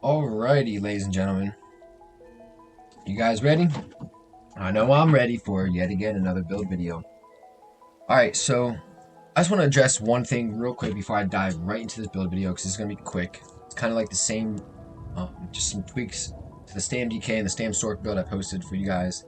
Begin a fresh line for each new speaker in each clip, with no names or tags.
Alrighty, ladies and gentlemen. You guys ready? I know I'm ready for yet again another build video. Alright, so I just want to address one thing real quick before I dive right into this build video because it's going to be quick. It's kind of like the same, just some tweaks to the STAM DK and the STAM Stork build I posted for you guys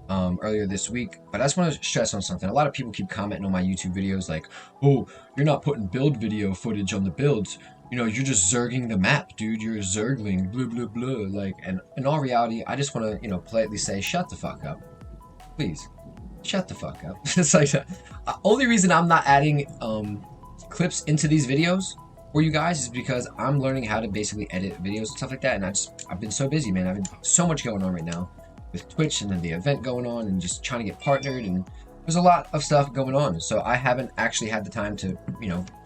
earlier this week. But I just want to stress on something. A lot of people keep commenting on my YouTube videos like, oh, you're not putting build video footage on the builds. You know, you're just zerging the map, dude. You're zergling, blah, blah, blah. Like, and in all reality, I just want to, politely say, shut the fuck up. Please. Shut the fuck up. It's like, only reason I'm not adding clips into these videos for you guys is because I'm learning how to basically edit videos and stuff like that. And I've been so busy, man. I've been so much going on right now with Twitch and then the event going on and just trying to get partnered. And there's a lot of stuff going on. So I haven't actually had the time to,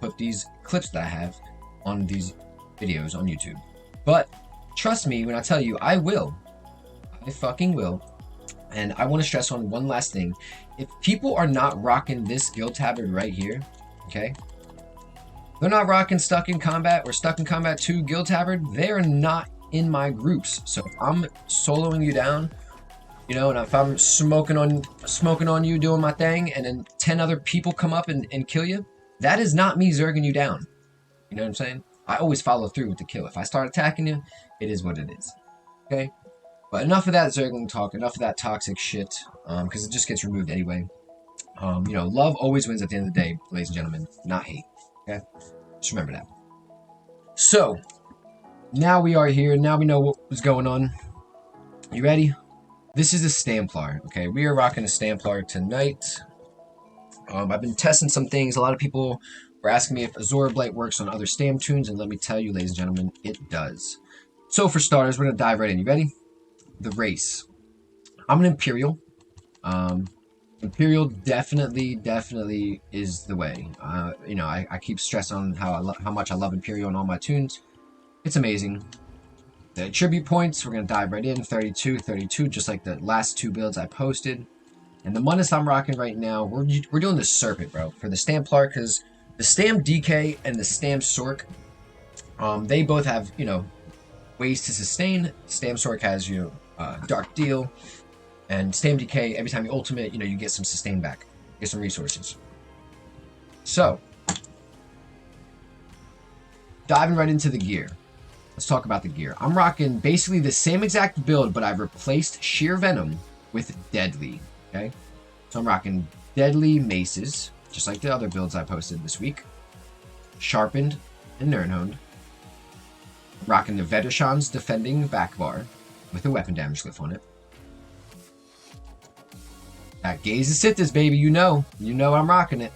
put these clips that I have on these videos on YouTube. But trust me when I tell you, I will. I fucking will. And I want to stress on one last thing. If people are not rocking this guild tabard right here, okay? They're not rocking Stuck in Combat or Stuck in Combat 2 guild tabard, they're not in my groups. So if I'm soloing you down, and if I'm smoking on you doing my thing, and then 10 other people come up and kill you, that is not me zerging you down. You know what I'm saying? I always follow through with the kill. If I start attacking you, it is what it is. Okay? But enough of that zergling talk, enough of that toxic shit, because it just gets removed anyway. Love always wins at the end of the day, ladies and gentlemen, not hate. Okay? Just remember that. So, now we are here. Now we know what was going on. You ready? This is a STAMPLAR, okay? We are rocking a STAMPLAR tonight. I've been testing some things. A lot of people were asking me if AZUREPLAR works on other STAM tunes, and let me tell you, ladies and gentlemen, it does. So for starters, we're going to dive right in. You ready? The race. I'm an Imperial. Imperial definitely is the way. I keep stressing on how much I love Imperial in all my tunes. It's amazing. The attribute points, we're going to dive right in. 32, just like the last two builds I posted. And the Munus I'm rocking right now, we're doing the Serpent, bro, for the STAMPLAR, because the STAM DK and the STAM Stork, they both have, ways to sustain. STAM Stork has, Dark Deal, and STAM DK, every time you ultimate, you get some sustain back. Get some resources. So, diving right into the gear. Let's talk about the gear. I'm rocking basically the same exact build, but I've replaced Sheer Venom with Deadly, okay? So I'm rocking Deadly Maces, just like the other builds I posted this week. Sharpened and Nirnhoned. Rocking the Vedashan's Defending Back Bar with a weapon damage glyph on it. That Gaze of Sithis, baby, you know I'm rocking it.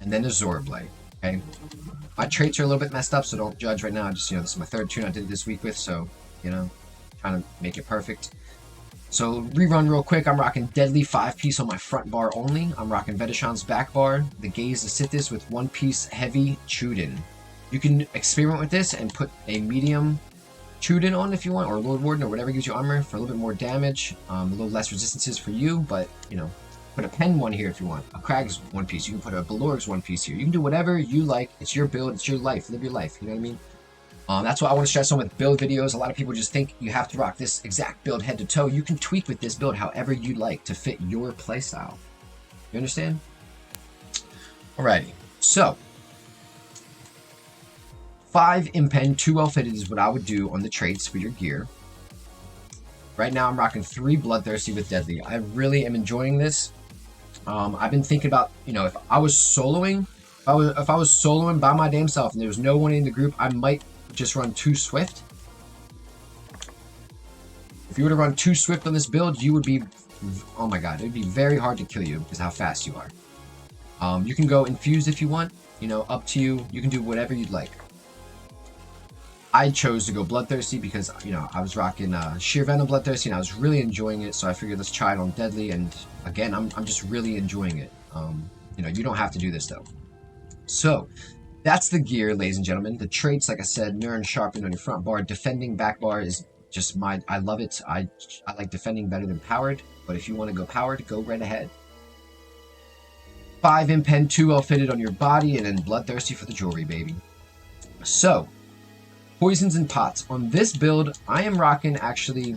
And then the Zorblade, okay? My traits are a little bit messed up, so don't judge right now. Just, this is my third tune I did this week with, so, trying to make it perfect. So, rerun real quick. I'm rocking Deadly 5-piece on my front bar only. I'm rocking Vedashan's back bar, the Gaze of Sithis with 1-piece heavy Chuden. You can experiment with this and put a medium Chuden on if you want, or Lord Warden, or whatever gives you armor for a little bit more damage, a little less resistances for you, but, put a Pen one here if you want. A Krag's 1-piece. You can put a Balorg's 1-piece here. You can do whatever you like. It's your build. It's your life. Live your life. You know what I mean? That's what I want to stress on with build videos. A lot of people just think you have to rock this exact build head to toe. You can tweak with this build however you like to fit your playstyle. You understand? Alrighty. So, 5 Impen, 2 well fitted is what I would do on the traits for your gear. Right now I'm rocking 3 Bloodthirsty with Deadly. I really am enjoying this. I've been thinking about, if I was soloing, if I was soloing by my damn self and there was no one in the group, I might just run 2 Swift. If you were to run 2 Swift on this build, you would be, oh my god, it would be very hard to kill you because how fast you are. You can go Infused if you want, up to you. You can do whatever you'd like. I chose to go Bloodthirsty because, I was rocking Sheer Venom Bloodthirsty and I was really enjoying it, so I figured let's try it on Deadly, and again, I'm just really enjoying it. You don't have to do this though. So, that's the gear, ladies and gentlemen. The traits, like I said, Nirn Sharpened on your front bar. Defending back bar is just I love it. I like defending better than powered, but if you want to go powered, go right ahead. 5 Impen, 2 well fitted on your body, and then Bloodthirsty for the jewelry, baby. So, poisons and pots. On this build, I am rocking actually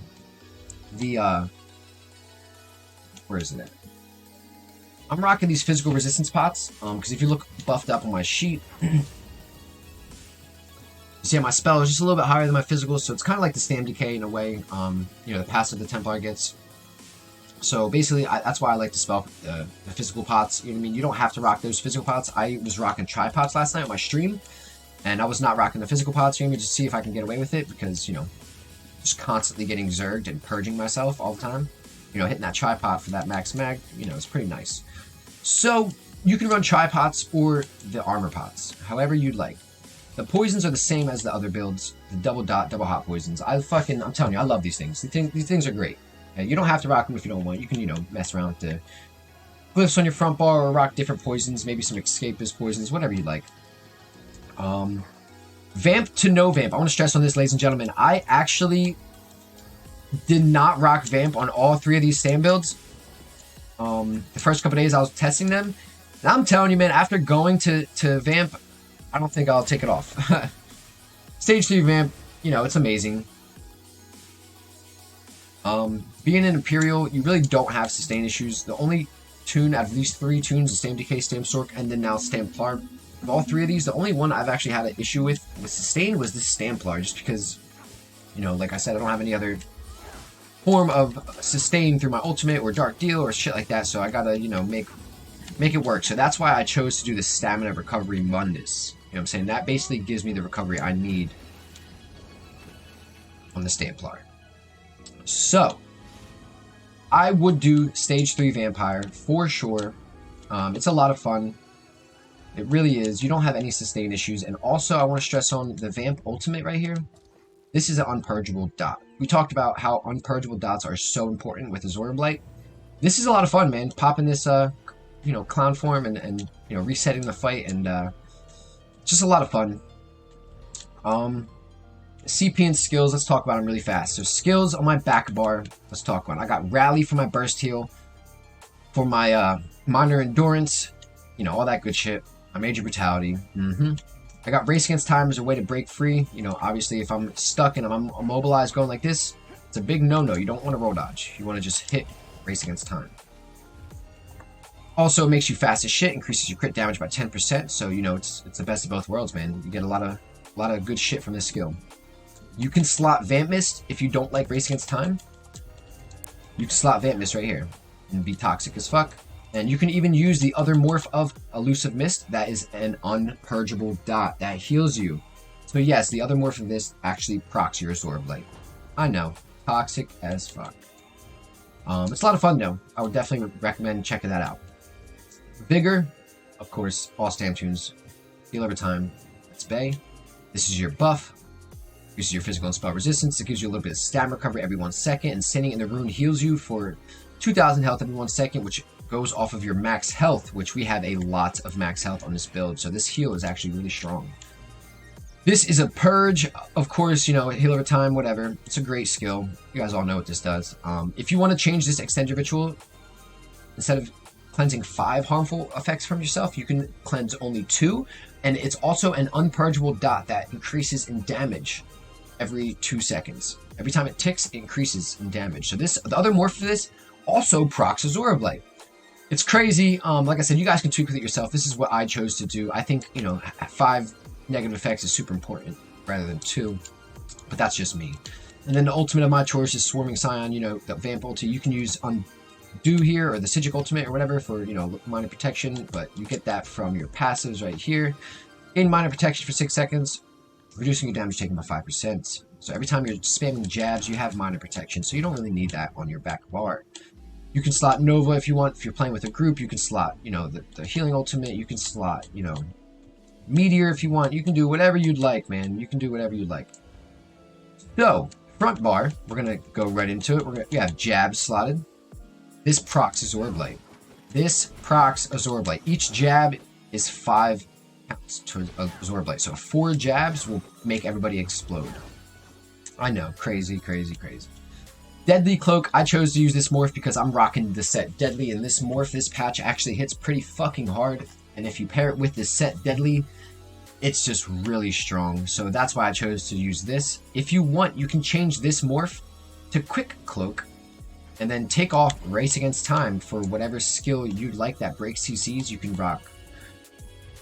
the, where is it at? I'm rocking these physical resistance pots, because if you look buffed up on my sheet, you see how my spell is just a little bit higher than my physical, so it's kind of like the Stam Decay in a way, you know, the passive the Templar gets. So basically, that's why I like to spell the physical pots. You know what I mean? You don't have to rock those physical pots. I was rocking tri-pots last night on my stream, and I was not rocking the physical pots. You know, just see if I can get away with it, because, you know, just constantly getting zerged and purging myself all the time. You know, hitting that tri-pot for that max mag, you know, it's pretty nice. So you can run tri-pots or the armor pots, however you'd like. The poisons are the same as the other builds, the double dot, double hot poisons. I'm telling you, I love these things. These things are great. You don't have to rock them if you don't want. You can, you know, mess around with the glyphs on your front bar or rock different poisons, maybe some escapist poisons, whatever you like. Vamp to no vamp. I want to stress on this, ladies and gentlemen. I actually did not rock vamp on all 3 of these stand builds. The first couple days I was testing them. And I'm telling you, man, after going to vamp, I don't think I'll take it off. Stage 3 vamp, you know, it's amazing. Being an Imperial, you really don't have sustain issues. The only tune out of these 3 tunes is Stam Decay, Stam Sork, and then now STAMPLAR. Of all 3 of these, the only one I've actually had an issue with sustain was this STAMPLAR, just because, you know, like I said, I don't have any other form of sustain through my ultimate or dark deal or shit like that, so I gotta, you know, make it work. So that's why I chose to do the stamina recovery Mundus. You know what I'm saying? That basically gives me the recovery I need on the STAMPLAR. So, I would do Stage 3 Vampire for sure. It's a lot of fun. It really is. You don't have any sustain issues. And also, I want to stress on the Vamp Ultimate right here. This is an unpurgeable dot. We talked about how unpurgeable dots are so important with AZUREPLAR. This is a lot of fun, man. Popping this, you know, clown form and you know, resetting the fight, and just a lot of fun. CP and skills, let's talk about them really fast. So skills on my back bar, let's talk about it. I got Rally for my burst heal, for my minor endurance, you know, all that good shit. My major brutality. I got Race Against Time as a way to break free. You know, obviously if I'm stuck and I'm immobilized going like this, it's a big no-no. You don't want to roll dodge. You want to just hit Race Against Time. Also, it makes you fast as shit, increases your crit damage by 10%. So, you know, it's the best of both worlds, man. You get a lot of good shit from this skill. You can slot Vamp Mist if you don't like Race Against Time. You can slot Vamp Mist right here and be toxic as fuck. And you can even use the other morph of Elusive Mist. That is an unpurgeable dot that heals you. So yes, the other morph of this actually procs your AZUREPLAR. I know, toxic as fuck. It's a lot of fun though. I would definitely recommend checking that out. Vigor, of course, all stamp tunes. Heal over time. It's Bay. This is your buff. This is your physical and spell resistance. It gives you a little bit of stamina recovery every 1 second. And Standing in the Rune heals you for 2,000 health every 1 second, which goes off of your max health, which we have a lot of max health on this build. So this heal is actually really strong. This is a purge, of course, you know, heal over time, whatever. It's a great skill. You guys all know what this does. If you want to change this extend your ritual, instead of cleansing 5 harmful effects from yourself, you can cleanse only 2. And it's also an unpurgeable dot that increases in damage every 2 seconds. Every time it ticks, it increases in damage. So this, the other morph for this, also procs AZUREPLAR. It's crazy. Like I said, you guys can tweak with it yourself. This is what I chose to do. I think, you know, 5 negative effects is super important rather than 2. But that's just me. And then the ultimate of my choice is Swarming Scion. You know, the Vamp ulti. You can use Undo here or the Sigic ultimate or whatever for, you know, minor protection. But you get that from your passives right here. Gain minor protection for 6 seconds. Reducing your damage taken by 5%. So every time you're spamming jabs, you have minor protection. So you don't really need that on your back bar. You can slot Nova if you want. If you're playing with a group, you can slot, you know, the healing ultimate. You can slot, you know, Meteor if you want. You can do whatever you'd like, man. You can do whatever you'd like. So, front bar, we're going to go right into it. We have jabs slotted. This procs AZUREPLAR. This procs AZUREPLAR. Each jab is 5 counts to AZUREPLAR. So 4 jabs will make everybody explode. I know, crazy, crazy, crazy. Deadly Cloak, I chose to use this morph because I'm rocking the set Deadly, and this morph, this patch actually hits pretty fucking hard. And if you pair it with this set Deadly, it's just really strong. So that's why I chose to use this. If you want, you can change this morph to Quick Cloak, and then take off Race Against Time for whatever skill you'd like that breaks CCs. You can rock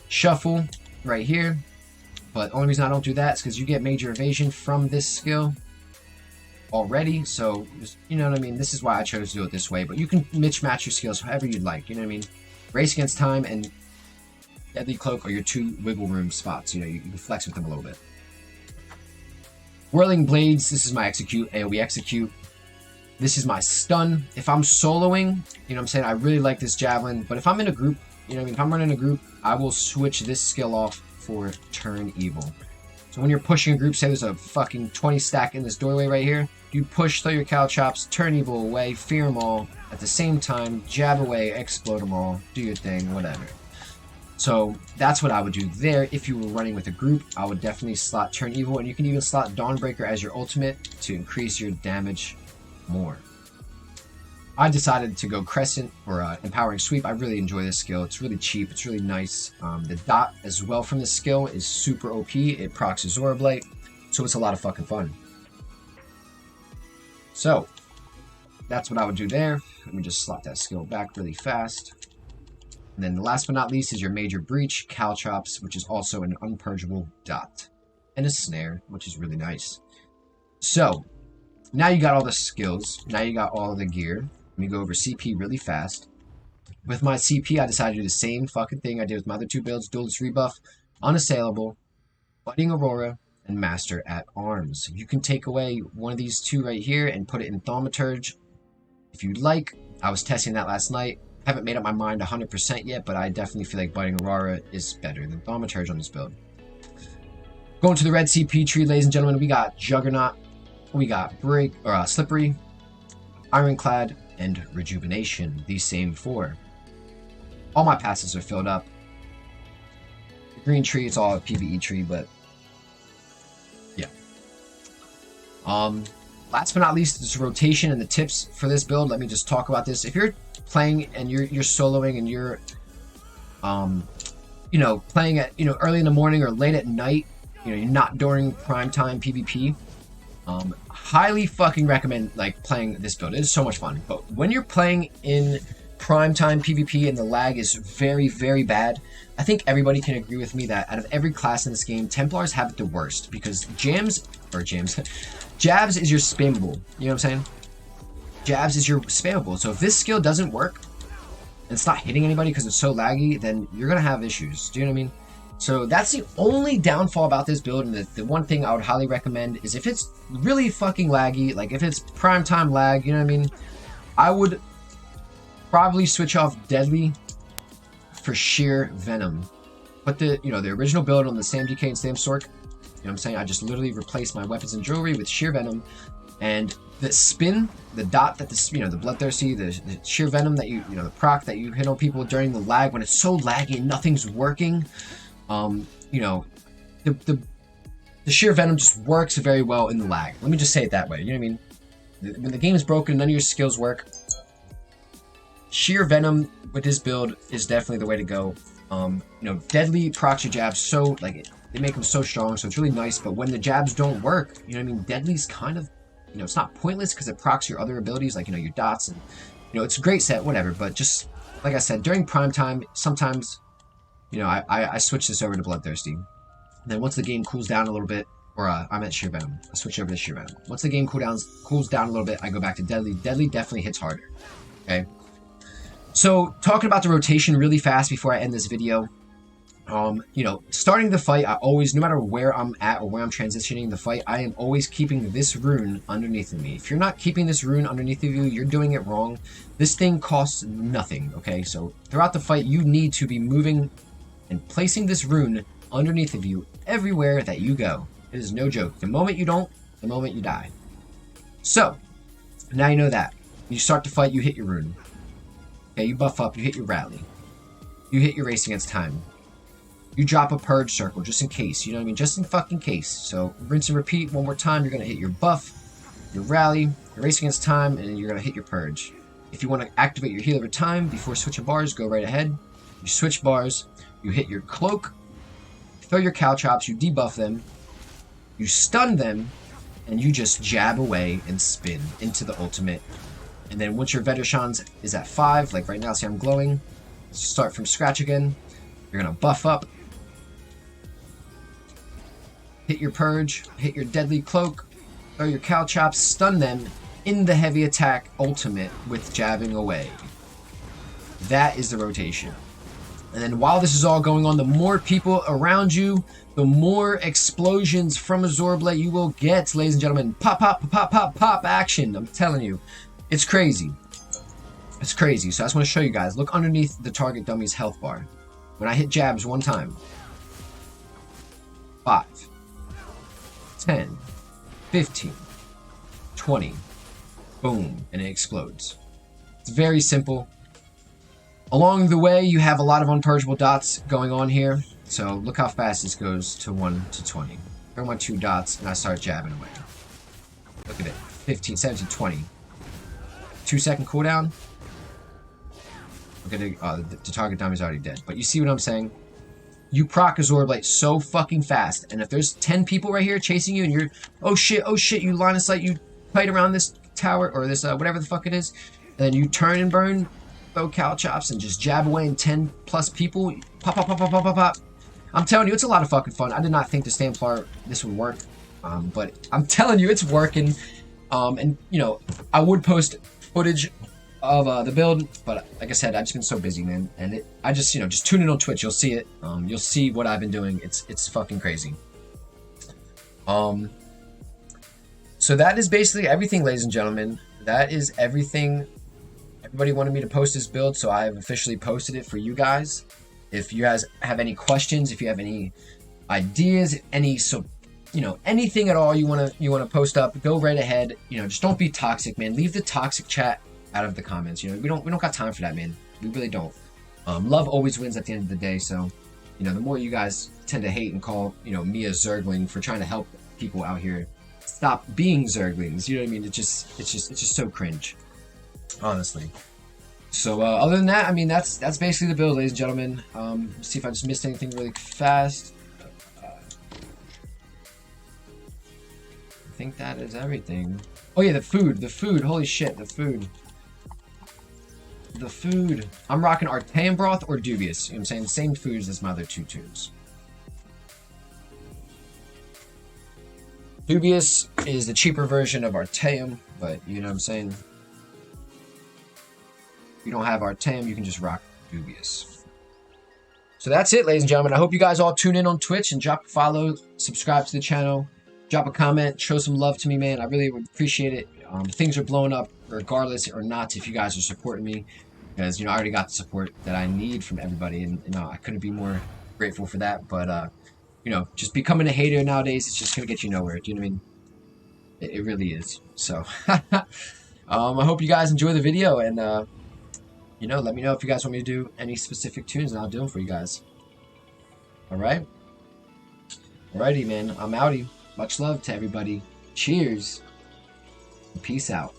Shuffle right here. But the only reason I don't do that is because you get major evasion from this skill already. So, you know what I mean? This is why I chose to do it this way. But you can match your skills however you'd like. You know what I mean? Race Against Time and Deadly Cloak are your two wiggle room spots. You know, you can flex with them a little bit. Whirling Blades. This is my execute. AoE execute. This is my stun. If I'm soloing, you know what I'm saying? I really like this Javelin. But if I'm in a group, you know what I mean? If I'm running a group, I will switch this skill off for Turn Evil. So when you're pushing a group, say there's a fucking 20 stack in this doorway right here, you push, throw your Caltrops, Turn Evil away, fear them all, at the same time, jab away, explode them all, do your thing, whatever. So that's what I would do there. If you were running with a group, I would definitely slot Turn Evil, and you can even slot Dawnbreaker as your ultimate to increase your damage more. I decided to go Crescent or Empowering Sweep. I really enjoy this skill. It's really cheap. It's really nice. The dot as well from this skill is super OP. It procs Azure, so it's a lot of fucking fun. So that's what I would do there. Let me just slot that skill back really fast. And then last but not least is your Major Breach, Caltrops, which is also an unpurgeable dot. And a Snare, which is really nice. So now you got all the skills. Now you got all the gear. Let me go over CP really fast. With my CP, I decided to do the same fucking thing I did with my other two builds. Duelist Rebuff, Unassailable, Budding Aurora, and Master at Arms. You can take away one of these two right here and put it in Thaumaturge if you'd like. I was testing that last night. Haven't made up my mind 100% yet, but I definitely feel like Budding Aurora is better than Thaumaturge on this build. Going to the red CP tree, ladies and gentlemen, we got Juggernaut, we got Slippery, Ironclad, and Rejuvenation, these same four. All my passes are filled up. The green tree, it's all a PvE tree, but yeah. Last but not least, this rotation and the tips for this build. Let me just talk about this. If you're playing and you're soloing and you're you know, playing at, you know, early in the morning or late at night, you know, you're not during primetime PvP, highly fucking recommend like playing this build. It is so much fun. But when you're playing in primetime PvP and the lag is very, very bad, I think everybody can agree with me that out of every class in this game, Templars have it the worst, because jabs is your spammable. You know what I'm saying? Jabs is your spammable. So if this skill doesn't work and it's not hitting anybody because it's so laggy, then you're gonna have issues. Do you know what I mean? So that's the only downfall about this build, and the one thing I would highly recommend is if it's really fucking laggy, like if it's primetime lag, you know what I mean? I would probably switch off Deadly for Sheer Venom. But the original build on the Sam DK and Sam Sork, you know what I'm saying? I just literally replaced my weapons and jewelry with Sheer Venom, and the spin, the dot that the Bloodthirsty, the Sheer Venom that the proc that you hit on people during the lag when it's so laggy and nothing's working. The Sheer Venom just works very well in the lag. Let me just say it that way. You know what I mean? When the game is broken, none of your skills work. Sheer Venom with this build is definitely the way to go. Deadly procs your jabs so they make them so strong, so it's really nice. But when the jabs don't work, you know what I mean? Deadly's kind of, it's not pointless because it procs your other abilities, like your dots, and it's a great set, whatever. But just like I said, during prime time, sometimes. I switch this over to Bloodthirsty. And then once the game cools down a little bit, or I'm at Sheer Venom, I switch over to Sheer Venom. Once the game cools down a little bit, I go back to Deadly. Deadly definitely hits harder. Okay. So talking about the rotation really fast before I end this video. Starting the fight, I always, no matter where I'm at or where I'm transitioning the fight, I am always keeping this rune underneath of me. If you're not keeping this rune underneath of you, you're doing it wrong. This thing costs nothing. Okay. So throughout the fight, you need to be moving and placing this rune underneath of you everywhere that you go. It is no joke. The moment you don't, the moment you die. So, now you know that. You start the fight, you hit your rune. Okay, you buff up, you hit your rally. You hit your race against time. You drop a purge circle just in case, you know what I mean? Just in fucking case. So, rinse and repeat one more time. You're going to hit your buff, your rally, your race against time, and you're going to hit your purge. If you want to activate your heal over time before switching bars, go right ahead. You switch bars. You hit your cloak, throw your caltrops, you debuff them, you stun them, and you just jab away and spin into the ultimate. And then once your Vetershans is at 5, like right now, see I'm glowing, start from scratch again. You're going to buff up, hit your Purge, hit your Deadly Cloak, throw your caltrops, stun them in the heavy attack ultimate with jabbing away. That is the rotation. And then while this is all going on, the more people around you, the more explosions from AZUREPLAR you will get, ladies and gentlemen. Pop, pop, pop, pop, pop action. I'm telling you. It's crazy. It's crazy. So I just want to show you guys. Look underneath the target dummy's health bar. When I hit jabs one time. 5, 10, 15, 20. Boom. And it explodes. It's very simple. Along the way, you have a lot of unpurgeable dots going on here. So look how fast this goes to 1 to 20. Throw my 2 dots and I start jabbing away. Look at it. 15, 17, 20. 2-second cooldown. Look at it. The target dummy is already dead. But you see what I'm saying? You proc AZUREPLAR so fucking fast. And if there's 10 people right here chasing you and you're, oh shit, you line of sight, you fight around this tower or this, whatever the fuck it is. And then you turn and burn, throw caltrops and just jab away and 10 plus people. Pop, pop, pop, pop, pop, pop, pop. I'm telling you, it's a lot of fucking fun. I did not think the STAMPLAR, this would work. But I'm telling you, it's working. And, you know, I would post footage of the build, but like I said, I've just been so busy, man. And I just, you know, just tune in on Twitch. You'll see it. You'll see what I've been doing. It's fucking crazy. So that is basically everything, ladies and gentlemen. That is everything. Everybody wanted me to post this build, so I have officially posted it for you guys. If you guys have any questions, if you have any ideas, anything at all you wanna post up, go right ahead. You know, just don't be toxic, man. Leave the toxic chat out of the comments. You know, we don't got time for that, man. We really don't. Love always wins at the end of the day. So, you know, the more you guys tend to hate and call, you know, me a Zergling for trying to help people out here stop being Zerglings. You know what I mean? It's just so cringe, honestly. So other than that, I mean, that's basically the build, ladies and gentlemen. See if I just missed anything really fast. I think that is everything. Oh yeah, the food. Holy shit, the food. I'm rocking Archaean broth or Dubious. You know what I'm saying? Same foods as my other 2 tunes. Dubious is the cheaper version of Archaean, but you know what I'm saying? If you don't have Archaean, you can just rock Dubious. So that's it, ladies and gentlemen. I hope you guys all tune in on Twitch and drop a follow, subscribe to the channel, drop a comment, show some love to me, man. I really would appreciate it. Things are blowing up regardless or not if you guys are supporting me, because, you know, I already got the support that I need from everybody, and you know, I couldn't be more grateful for that. But you know, just becoming a hater nowadays, it's just gonna get you nowhere. Do you know what I mean? It really is. So I hope you guys enjoy the video, and you know, let me know if you guys want me to do any specific tunes, and I'll do them for you guys. Alright? Alrighty, man. I'm outie. Much love to everybody. Cheers. Peace out.